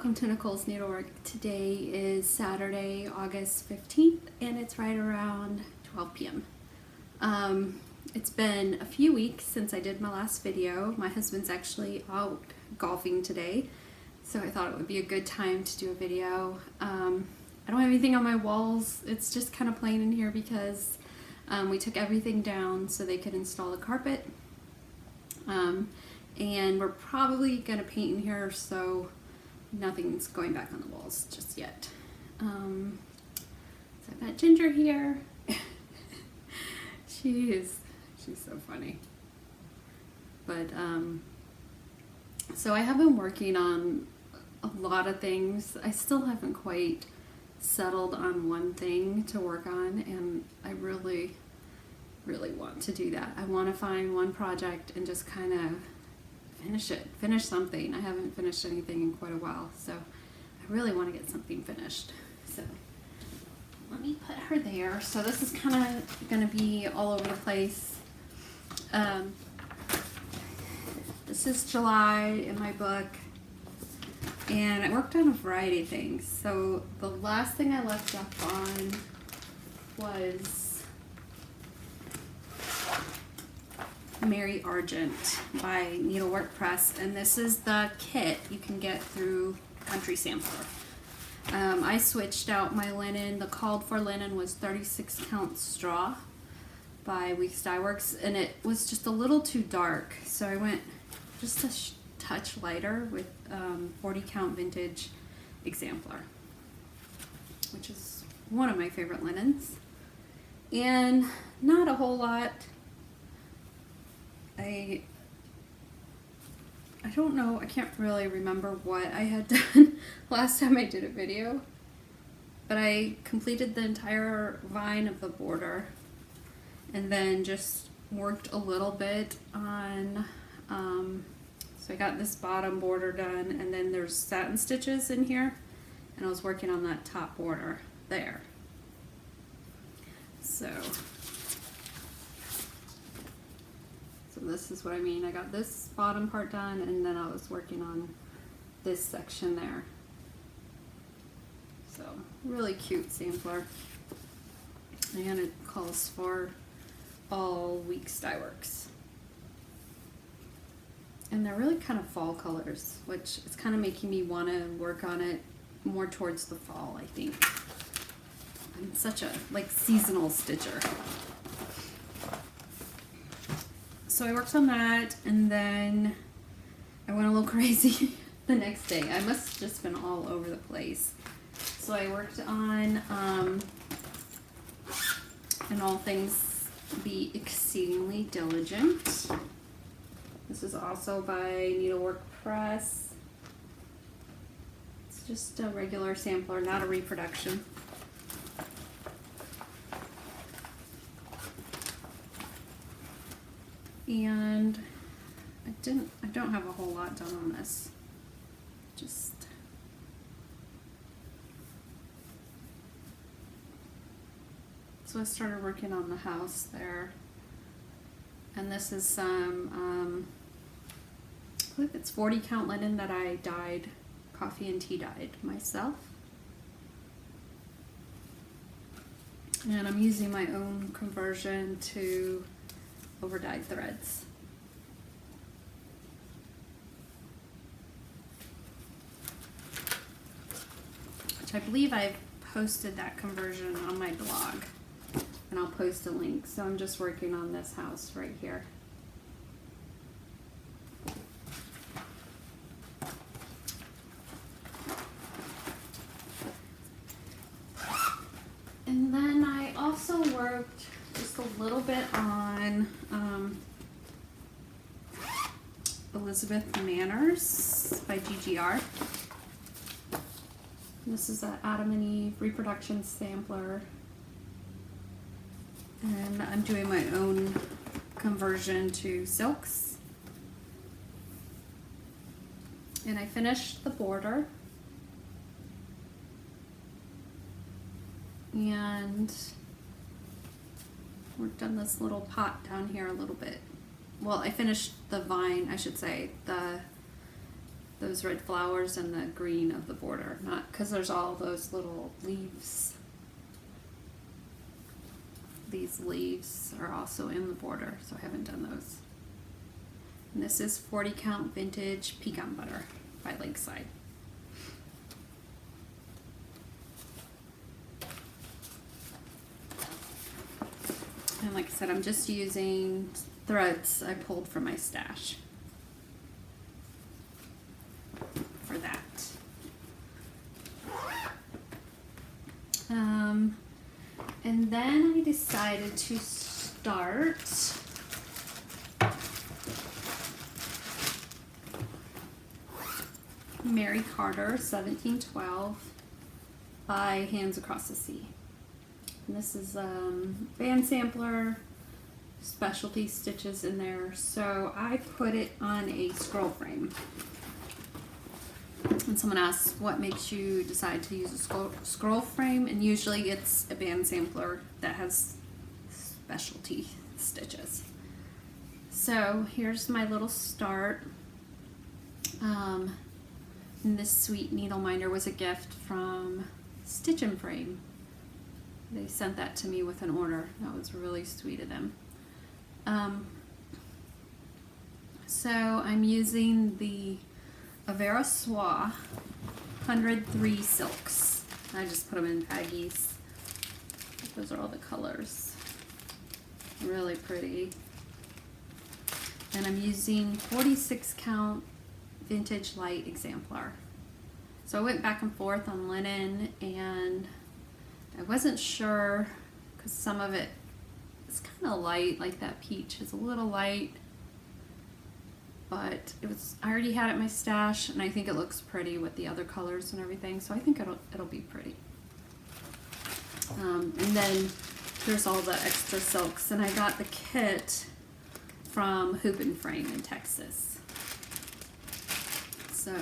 welcome to Nicole's Needlework. Today is Saturday, August 15th, and it's right around 12 p.m. It's been a few weeks since I did my last video. My husband's actually out golfing today, so I thought it would be a good time to do a video. I don't have anything on my walls. It's just kind of plain in here because we took everything down so they could install a carpet. And we're probably going to paint in here, so nothing's going back on the walls just yet. So I've got Ginger here. she's so funny. But so I have been working on a lot of things. I still haven't quite settled on one thing to work on, and I really want to do that. I want to find one project and just kind of finish something. I haven't finished anything in quite a while, so I really want to get something finished. So let me put her there. So this is kind of going to be all over the place. This is July in my book, and I worked on a variety of things. So the last thing I left off on was Mary Argent by Needlework Press, and this is the kit you can get through Country Sampler. I switched out my linen. The called for linen was 36 count straw by Weeks Dye Works, and it was just a little too dark, so I went just a touch lighter with 40 count vintage exemplar, which is one of my favorite linens, and not a whole lot. I don't know, I can't really remember what I had done last time I did a video, but I completed the entire vine of the border and then just worked a little bit on, so I got this bottom border done, and then there's satin stitches in here, and I was working on that top border there. So this is what I mean. I got this bottom part done, and then I was working on this section there. So really cute sampler, and it calls for all Weeks Dye Works, and they're really kind of fall colors, which is kind of making me want to work on it more towards the fall. I think I'm such a seasonal stitcher. So I worked on that, and then I went a little crazy the next day. I must have just been all over the place. So I worked on In All Things Be Exceedingly Diligent. This is also by Needlework Press. It's just a regular sampler, not a reproduction. And I don't have a whole lot done on this. So I started working on the house there. And this is some, I believe it's 40 count linen that I dyed, coffee and tea dyed myself. And I'm using my own conversion to over dyed threads. Which I believe I've posted that conversion on my blog, and I'll post a link. So I'm just working on this house right here. And then I also worked just a little bit on Elizabeth Manners by GGR. This is an Adam and Eve reproduction sampler, and I'm doing my own conversion to silks. And I finished the border, and worked on this little pot down here a little bit. Well, I finished the vine, I should say, the those red flowers and the green of the border, not because there's all those little leaves. These leaves are also in the border, so I haven't done those. And this is 40 count vintage pecan butter by Lakeside. And like I said, I'm just using threads I pulled from my stash for that. And then I decided to start Mary Carter 1712 by Hands Across the Sea. And this is band sampler, specialty stitches in there. So I put it on a scroll frame. And someone asked, what makes you decide to use a scroll frame? And usually it's a band sampler that has specialty stitches. So here's my little start. And this sweet needle minder was a gift from Stitch and Frame. They sent that to me with an order. That was really sweet of them. So I'm using the Avera Soie 103 silks. I just put them in baggies. Those are all the colors. Really pretty. And I'm using 46 count vintage light exemplar. So I went back and forth on linen, and I wasn't sure because some of it is kind of light, like that peach is a little light. But I already had it in my stash, and I think it looks pretty with the other colors and everything, so I think it'll be pretty. And then there's all the extra silks, and I got the kit from Hoop and Frame in Texas. So,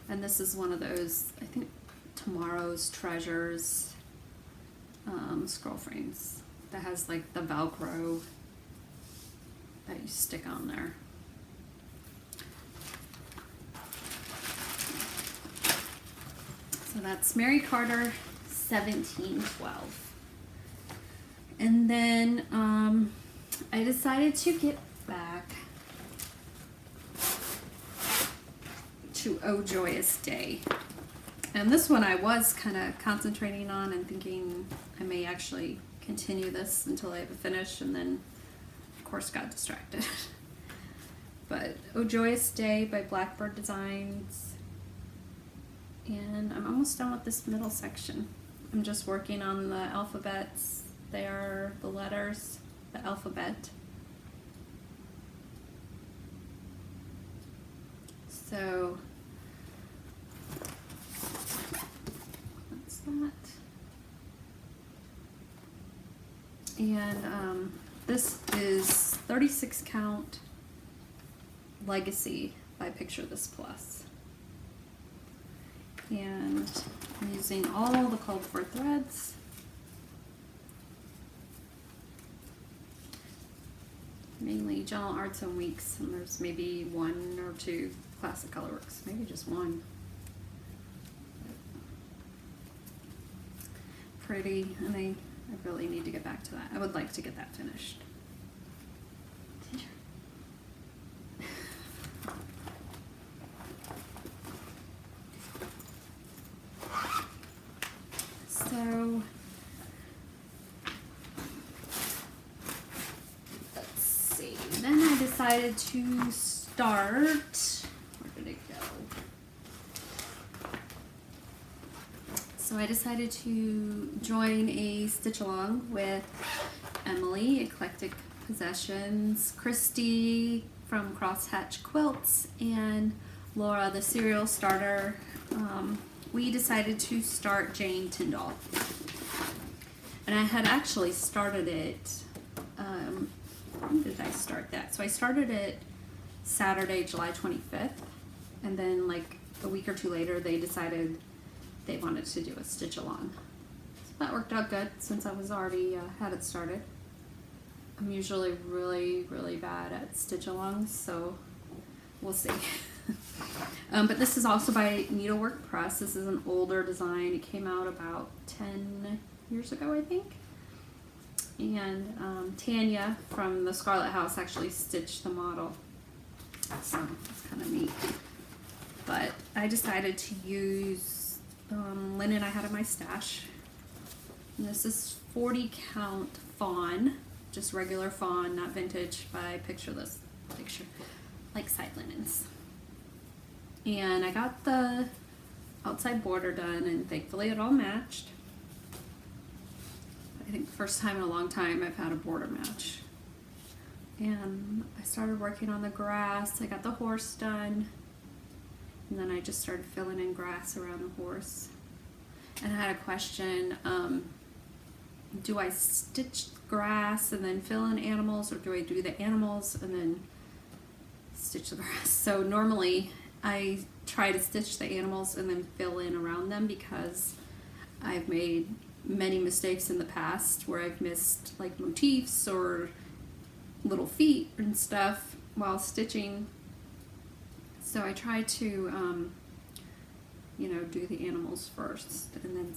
and this is one of those, I think, Tomorrow's Treasures scroll frames that has like the Velcro that you stick on there. So that's Mary Carter 1712. And then I decided to get back to Oh Joyous Day. And this one I was kind of concentrating on and thinking I may actually continue this until I have it finished, and then of course got distracted. But Oh Joyous Day by Blackbird Designs. And I'm almost done with this middle section. I'm just working on the alphabets. They are the letters, the alphabet. So that's that. And this is 36 count Legacy by Picture This Plus. And I'm using all the called for threads. Mainly Gentle Arts and Weeks, and there's maybe one or two Classic Colorworks, maybe just one. Pretty, and I really need to get back to that. I would like to get that finished. So let's see. Then I decided to start. Where did it go? So I decided to join a stitch along with Emily, Eclectic Possessions, Christy from Crosshatch Quilts, and Laura, the Serial Starter. We decided to start Jane Tyndall. And I had actually started it, when did I start that? So I started it Saturday, July 25th, and then like a week or two later they decided they wanted to do a stitch along. So that worked out good since I was already had it started. I'm usually really, really bad at stitch alongs, so we'll see. But this is also by Needlework Press. This is an older design. It came out about 10 years ago, I think. And Tanya from the Scarlet House actually stitched the model. So it's kind of neat. But I decided to use linen I had in my stash. And this is 40 count fawn, just regular fawn, not vintage, by Picture like side linens. And I got the outside border done, and thankfully it all matched. I think the first time in a long time I've had a border match. And I started working on the grass. I got the horse done, and then I just started filling in grass around the horse. And I had a question, do I stitch grass and then fill in animals, or do I do the animals and then stitch the grass? So normally I try to stitch the animals and then fill in around them, because I've made many mistakes in the past where I've missed like motifs or little feet and stuff while stitching. So I try to you know, do the animals first and then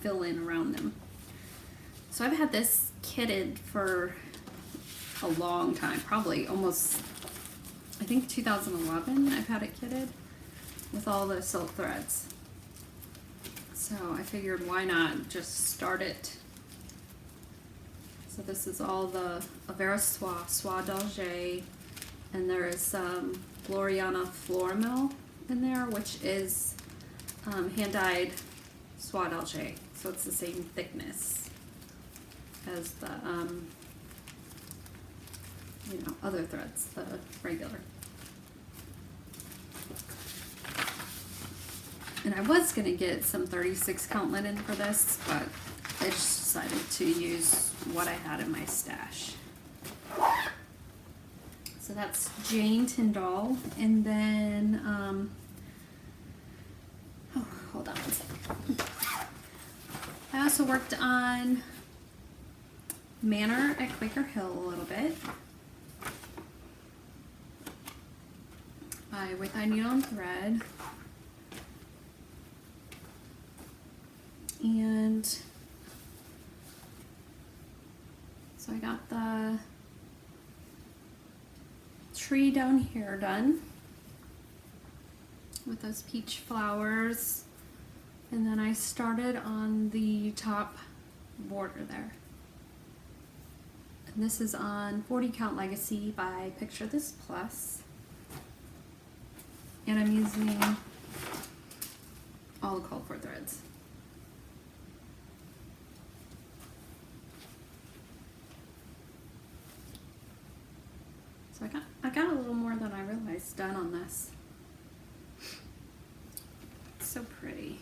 fill in around them. So I've had this kitted for a long time, probably almost, I think 2011 I've had it kitted with all the silk threads. So I figured, why not just start it. So this is all the Avera Soie d'Alger, and there is some Gloriana Floor Mill in there, which is hand-dyed Soie d'Alger. So it's the same thickness as the you know, other threads, the regular. And I was gonna get some 36 count linen for this, but I just decided to use what I had in my stash. So that's Jane Tyndall, and then oh, hold on one second. I also worked on Manor at Quaker Hill a little bit. With I Needle and Thread. And so I got the tree down here done with those peach flowers, and then I started on the top border there. And this is on 40 Count Legacy by Picture This Plus. And I'm using all the called for threads. So I got a little more than I realized done on this. It's so pretty.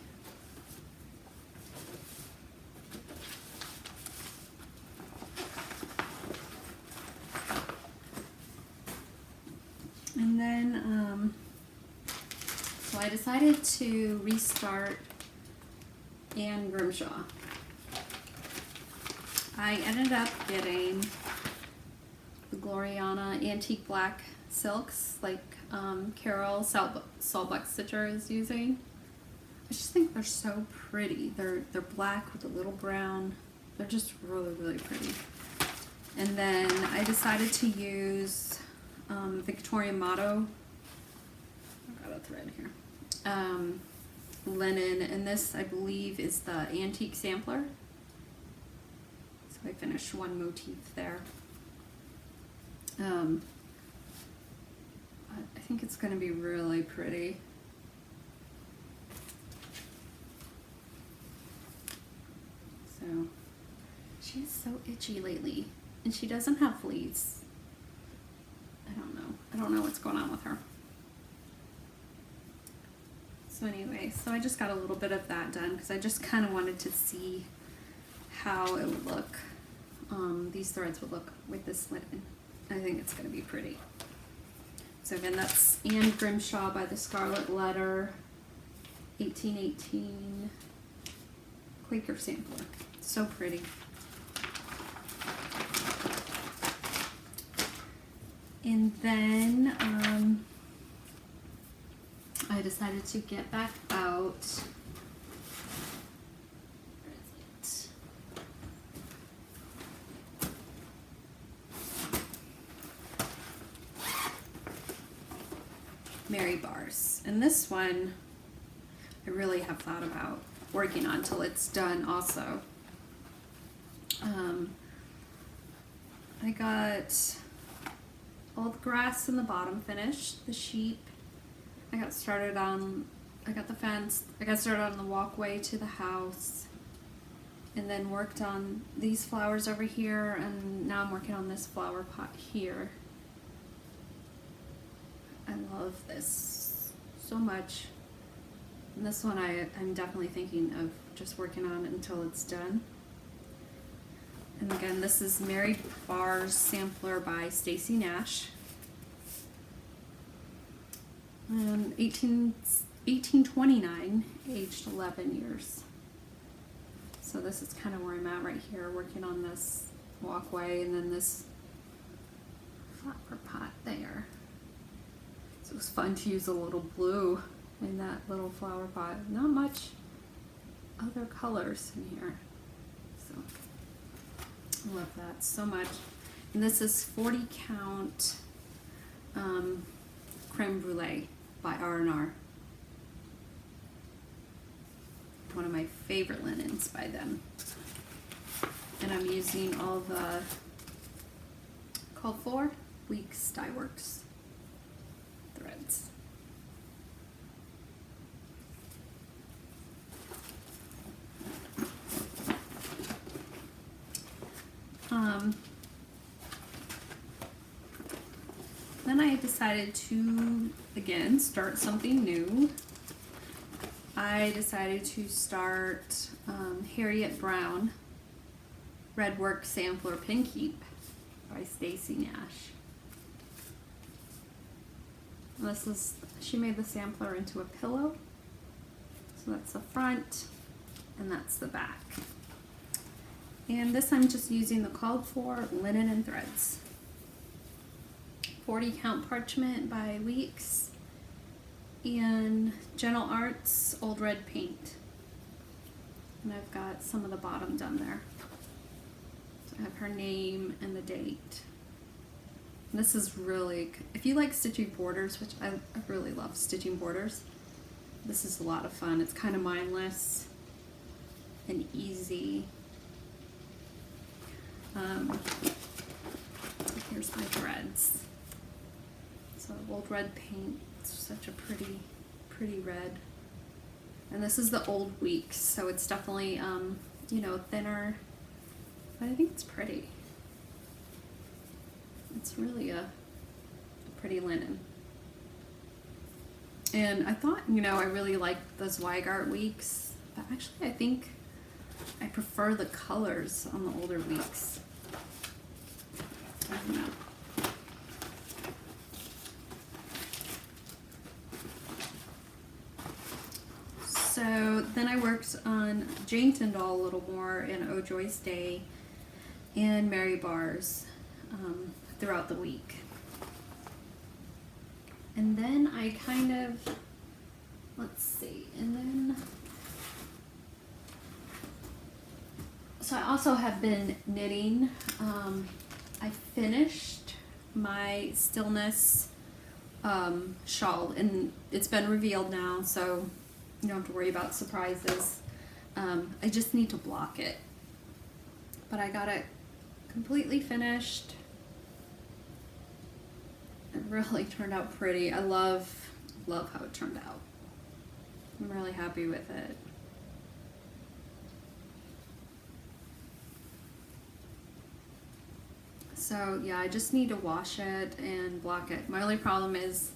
And then so I decided to restart Anne Grimshaw. I ended up getting the Gloriana Antique Black Silks, like Carol Salbuck Stitcher is using. I just think they're so pretty. They're black with a little brown. They're just really, really pretty. And then I decided to use Victoria Motto. I've got a thread here. Linen, and this I believe is the Antique Sampler. So I finished one motif there. I think it's going to be really pretty. So she's so itchy lately, and she doesn't have fleas. I don't know what's going on with her. So anyway, so I just got a little bit of that done because I just kind of wanted to see how it would look. These threads would look with this linen. I think it's going to be pretty. So again, that's Anne Grimshaw by the Scarlet Letter, 1818 Quaker Sampler. So pretty. And then I decided to get back out. Where is it? Mary bars. And this one I really have thought about working on till it's done also. I got all the grass in the bottom finished, the sheep. I got the fence. I got started on the walkway to the house, and then worked on these flowers over here, and now I'm working on this flower pot here. I love this so much. And this one I'm definitely thinking of just working on until it's done. And again, this is Mary Barr's Sampler by Stacy Nash. 1829, aged 11 years. So this is kind of where I'm at right here, working on this walkway and then this flower pot there. So it was fun to use a little blue in that little flower pot. Not much other colors in here. So I love that so much. And this is 40 count creme brulee by R&R. One of my favorite linens by them. And I'm using all the called for Weeks Dye Works threads. Then I decided to, again, start something new. I decided to start Harriet Brown Redwork Sampler Pin Keep by Stacy Nash. She made the sampler into a pillow. So that's the front and that's the back. And this I'm just using the called for linen and threads. 40 count parchment by Weeks and Gentle Arts Old Red Paint. And I've got some of the bottom done there. So I have her name and the date. And this is really, if you like stitching borders, which I really love stitching borders, this is a lot of fun. It's kind of mindless and easy. Here's my threads. So old red paint, it's such a pretty red. And this is the old Weeks, so it's definitely, you know, thinner, but I think it's pretty. It's really a pretty linen. And I thought, you know, I really liked the Zweigart Weeks, but actually I think I prefer the colors on the older Weeks. I don't know. So then I worked on Jane Tyndall a little more in Oh Joy's Day and Mary Barr's throughout the week. And then I kind of, let's see, and then, so I also have been knitting. I finished my Stillness shawl, and it's been revealed now, so you don't have to worry about surprises. I just need to block it. But I got it completely finished. It really turned out pretty. I love how it turned out. I'm really happy with it. So yeah, I just need to wash it and block it. My only problem is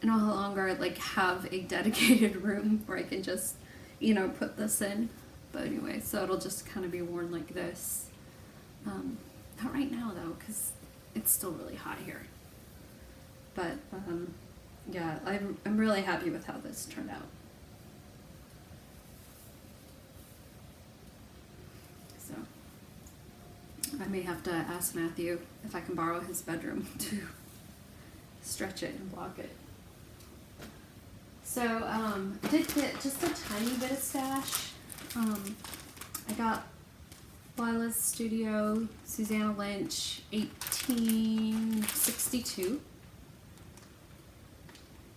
I no longer like have a dedicated room where I can just, you know, put this in. But anyway, so it'll just kind of be worn like this. Not right now though, because it's still really hot here. But yeah, I'm really happy with how this turned out. So I may have to ask Matthew if I can borrow his bedroom to stretch it and block it. So I did get just a tiny bit of stash. I got Lila's Studio Susanna Lynch 1862.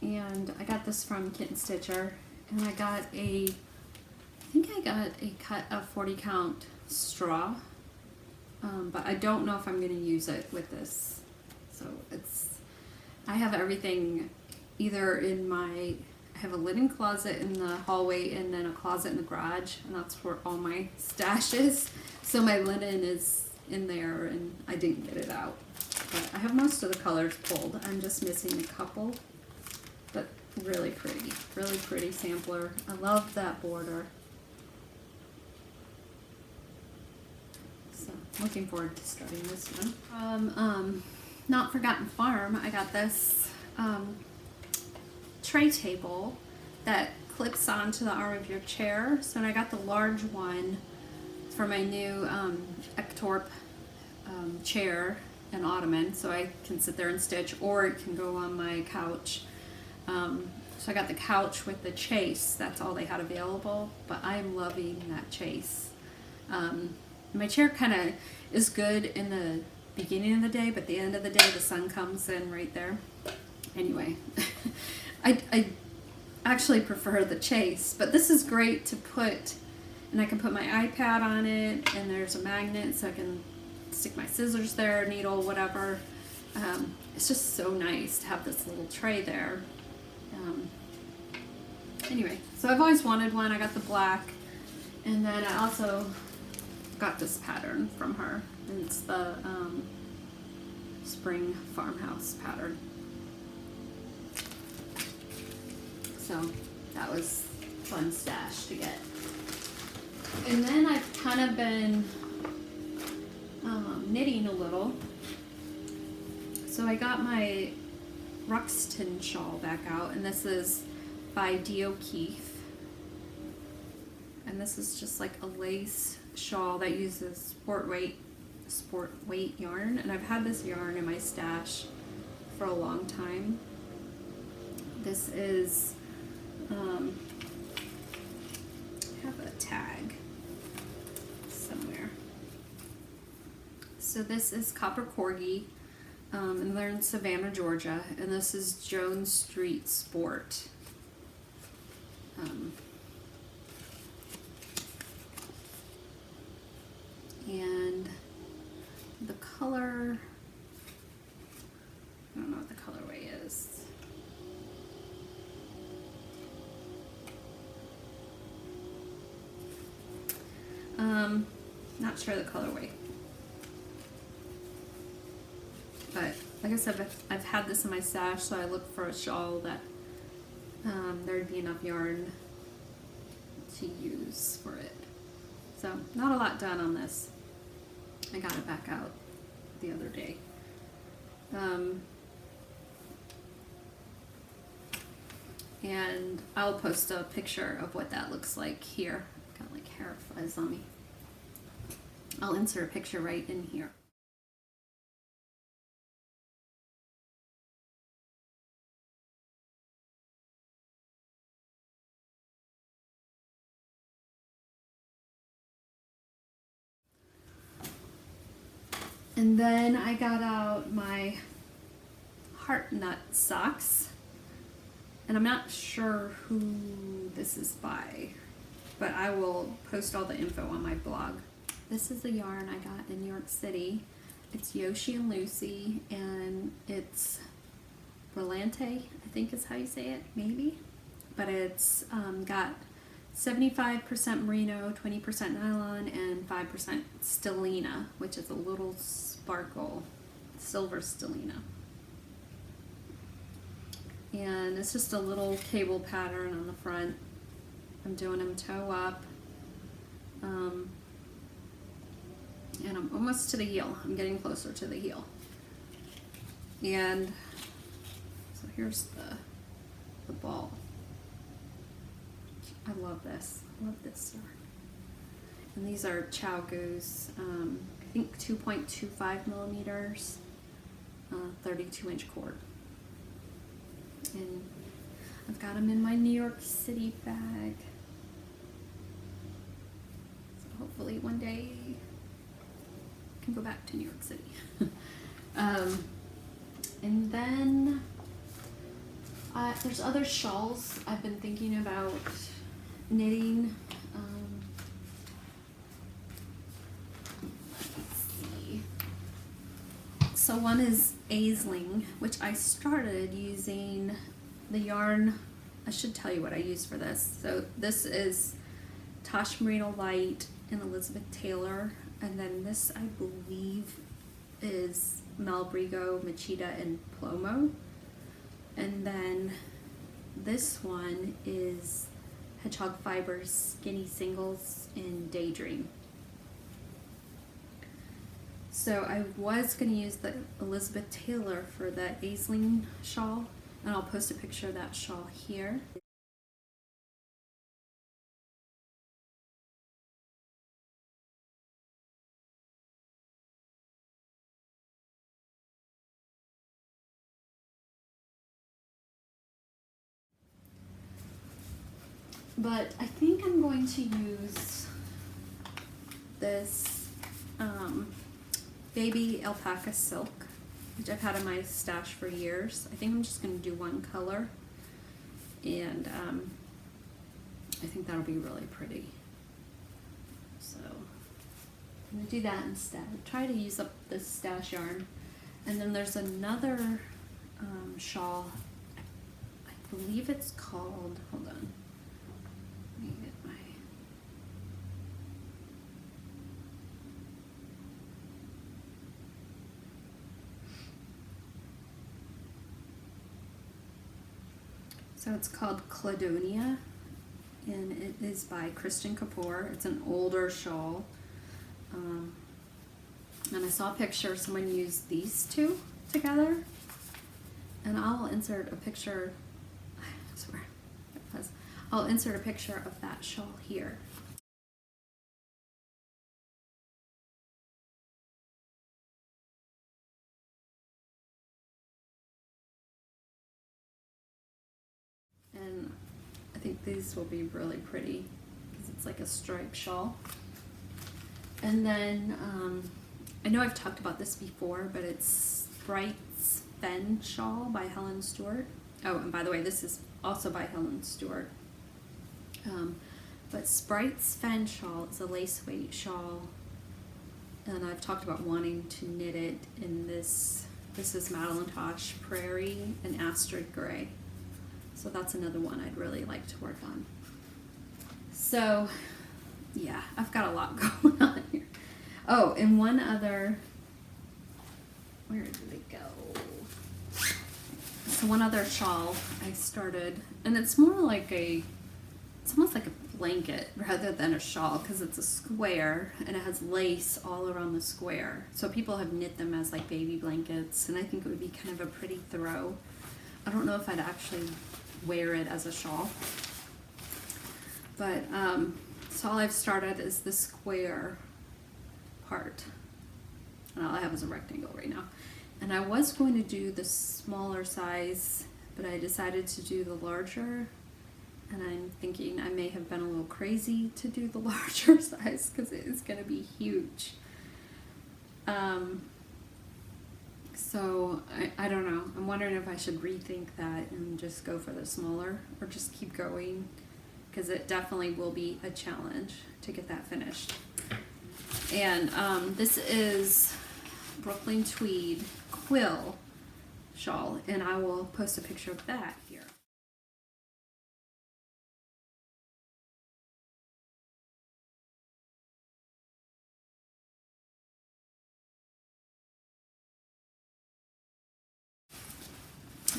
And I got this from Kitten Stitcher. And I got I think I got a cut of 40 count straw. But I don't know if I'm going to use it with this. So I have everything either in I have a linen closet in the hallway and then a closet in the garage, and that's where all my stash is. So my linen is in there and I didn't get it out. But I have most of the colors pulled. I'm just missing a couple, but really pretty sampler. I love that border. So looking forward to starting this one. Not Forgotten Farm, I got this tray table that clips onto the arm of your chair. So I got the large one for my new Ektorp chair and ottoman, so I can sit there and stitch, or it can go on my couch. So I got the couch with the chase. That's all they had available, but I'm loving that chase. My chair kind of is good in the beginning of the day, but at the end of the day the sun comes in right there. Anyway, I actually prefer the chase, but this is great to put, and I can put my iPad on it, and there's a magnet so I can stick my scissors there, needle, whatever. It's just so nice to have this little tray there. Anyway, so I've always wanted one. I got the black, and then I also got this pattern from her. And it's the spring farmhouse pattern. So that was fun stash to get. And then I've kind of been knitting a little. So I got my Ruxton shawl back out, and this is by D. O'Keefe. And this is just like a lace shawl that uses sport weight yarn, and I've had this yarn in my stash for a long time. This is I have a tag somewhere. So this is Copper Corgi, and they're in Savannah, Georgia, and this is Jones Street Sport. And the color, I don't know what the colorway is. Not sure the colorway. But like I said, I've had this in my stash, so I look for a shawl that there'd be enough yarn to use for it. So not a lot done on this. I got it back out the other day. And I'll post a picture of what that looks like here. I've got like hair fuzz on me. I'll insert a picture right in here. And then I got out my heart nut socks, and I'm not sure who this is by, but I will post all the info on my blog. This is the yarn I got in New York City. It's Yoshi and Lucy, and it's Brillante, I think is how you say it, maybe. But it's got 75% merino, 20% nylon, and 5% stellina, which is a little sparkle silver stellina. And it's just a little cable pattern on the front. I'm doing them toe up. And I'm almost to the heel. I'm getting closer to the heel. And so here's the ball. I love this. I love this yarn. And these are Chow Goose, I think 2.25 millimeters, 32-inch cord. And I've got them in my New York City bag. So hopefully one day I can go back to New York City. And then there's other shawls I've been thinking about knitting. So one is Aisling, which I started using the yarn. I should tell you what I use for this. So this is Tosh Merino Light and Elizabeth Taylor, and then this I believe is Malbrigo, Machida, and Plomo. And then this one is Hedgehog Fibers Skinny Singles in Daydream. So I was going to use the Elizabeth Taylor for the Aisling shawl, and I'll post a picture of that shawl here. But I think I'm going to use this baby alpaca silk, which I've had in my stash for years. I think I'm just going to do one color, and I think that'll be really pretty. So I'm going to do that instead. Try to use up this stash yarn. And then there's another shawl. I believe it's called, hold on. Let me get my, so it's called Cladonia, and it is by Kristen Kapur. It's an older shawl. And I saw a picture, someone used these two together, and I'll insert a picture, I swear, I'll insert a picture of that shawl here. And I think these will be really pretty because it's like a striped shawl. And then I know I've talked about this before, but it's Sprite's Fen shawl by Helen Stewart. Oh, and by the way, this is also by Helen Stewart. But Sprite's Fen shawl is a lace weight shawl, and I've talked about wanting to knit it in this. This is Madeline Tosh Prairie and Astrid Gray. So that's another one I'd really like to work on. So yeah, I've got a lot going on here. Oh, and one other, where did it go? So one other shawl I started, and it's more like it's almost like a blanket rather than a shawl because it's a square and it has lace all around the square. So people have knit them as like baby blankets, and I think it would be kind of a pretty throw. I don't know if I'd actually wear it as a shawl, but so all I've started is the square part, and all I have is a rectangle right now. And I was going to do the smaller size, but I decided to do the larger, and I'm thinking I may have been a little crazy to do the larger size because it is going to be huge. So I don't know. I'm wondering if I should rethink that and just go for the smaller or just keep going, because it definitely will be a challenge to get that finished. And this is Brooklyn Tweed Quill shawl, and I will post a picture of that here.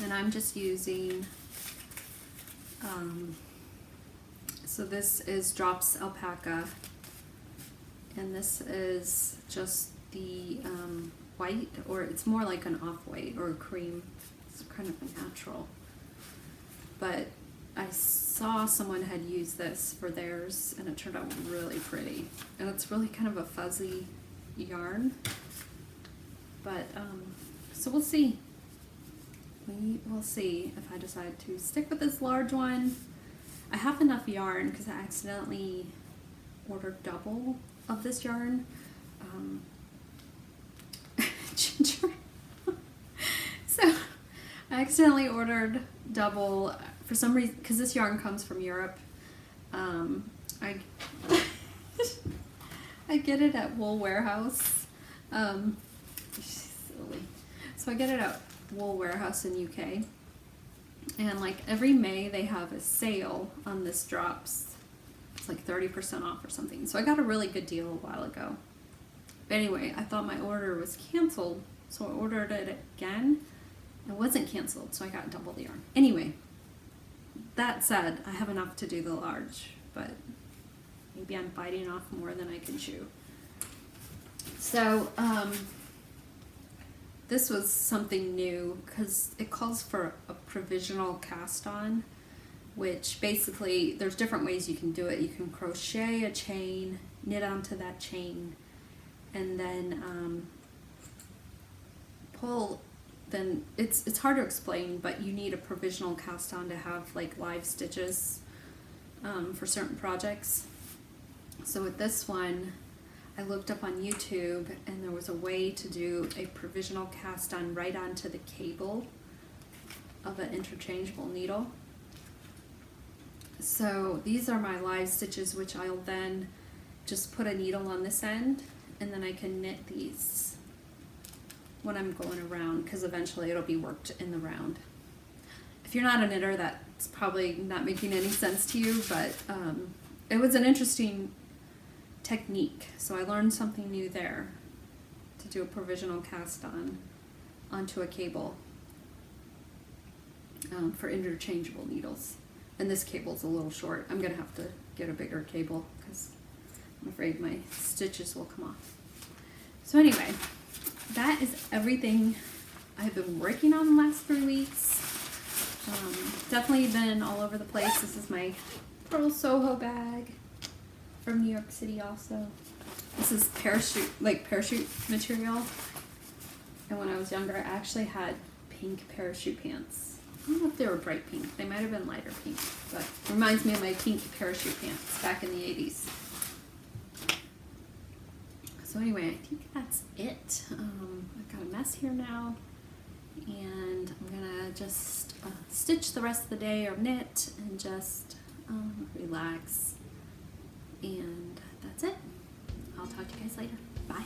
And I'm just using, so this is Drops Alpaca, and this is just the white, or it's more like an off-white or a cream. It's kind of a natural. But I saw someone had used this for theirs, and it turned out really pretty. And it's really kind of a fuzzy yarn. But, so we'll see. we will see if I decide to stick with this large one. I have enough yarn because I accidentally ordered double of this yarn. Ginger. So I accidentally ordered double for some reason because this yarn comes from Europe. I I get it at Wool Warehouse. Silly. So I get it at Wool Warehouse in UK. And like every May they have a sale on this drops. It's like 30% off or something. So I got a really good deal a while ago. But anyway, I thought my order was canceled, so I ordered it again. It wasn't canceled, so I got double the yarn. Anyway, that said, I have enough to do the large, but maybe I'm biting off more than I can chew. So, this was something new because it calls for a provisional cast on, which basically there's different ways you can do it. You can crochet a chain, knit onto that chain, and then pull. Then it's hard to explain, but you need a provisional cast on to have like live stitches for certain projects. So with this one, I looked up on YouTube and there was a way to do a provisional cast on right onto the cable of an interchangeable needle. So these are my live stitches, which I'll then just put a needle on this end and then I can knit these when I'm going around, because eventually it'll be worked in the round. If you're not a knitter, that's probably not making any sense to you, but it was an interesting technique. So I learned something new there, to do a provisional cast on onto a cable for interchangeable needles. And this cable's a little short. I'm gonna have to get a bigger cable because I'm afraid my stitches will come off. So anyway, that is everything I've been working on the last 3 weeks. Definitely been all over the place. This is my Pearl Soho bag from New York City also. This is parachute material. And when I was younger, I actually had pink parachute pants. I don't know if they were bright pink. They might have been lighter pink, but it reminds me of my pink parachute pants back in the 80s. So anyway, I think that's it. I've got a mess here now, and I'm gonna just stitch the rest of the day or knit and just relax. And that's it. I'll talk to you guys later. Bye.